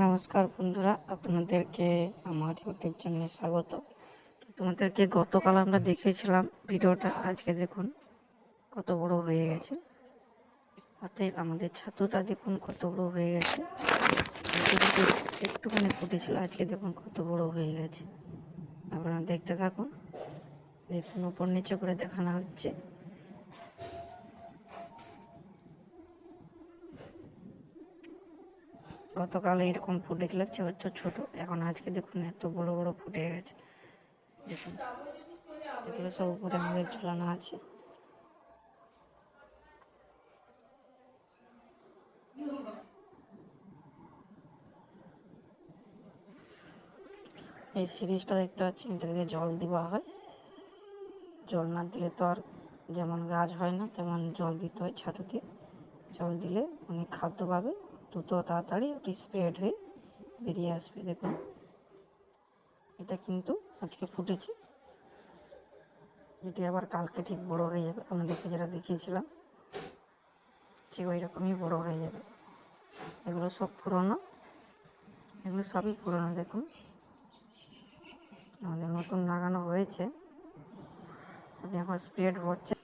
নমস্কার বন্ধুরা, আপনাদেরকে আমার ইউটিউব চ্যানেলে স্বাগত। তোমাদেরকে গতকাল আমরা দেখিয়েছিলাম ভিডিওটা, আজকে দেখুন কত বড় হয়ে গেছে। অতএব আমাদের ছাতুটা দেখুন কত বড় হয়ে গেছে। একটুখানি ফুটেছিল, আজকে দেখুন কত বড় হয়ে গেছে। আপনারা দেখতে থাকুন, দেখুন উপর নিচে করে দেখানো হচ্ছে। গতকাল এরকম ফুটেছিল ছোট, এখন আজকে দেখুন এত বড় বড় ফুটে গেছে। দেখুন এগুলো সব উপরে আমাদের ঝোলানো আছে। এই সিরিজটা দেখতে পাচ্ছেন, এটা দিয়ে জল দেওয়া হয়। জল না দিলে তো আর যেমন গাছ হয় না, তেমন জল দিতে হয় ছাতুতে। জল দিলে অনেক খাদ্য পাবে, দ্রুত তাড়াতাড়ি ওটি স্প্রেড হয়ে বেরিয়ে আসবে। দেখুন এটা কিন্তু আজকে ফুটেছে, এটি আবার কালকে ঠিক বড় হয়ে যাবে। আপনাদেরকে যেটা দেখিয়েছিলাম ঠিক ওই রকমই বড় হয়ে যাবে। এগুলো সব পুরনো, এগুলো সবই পুরনো। দেখুন আমাদের নতুন লাগানো হয়েছে, এখন স্প্রেড হচ্ছে।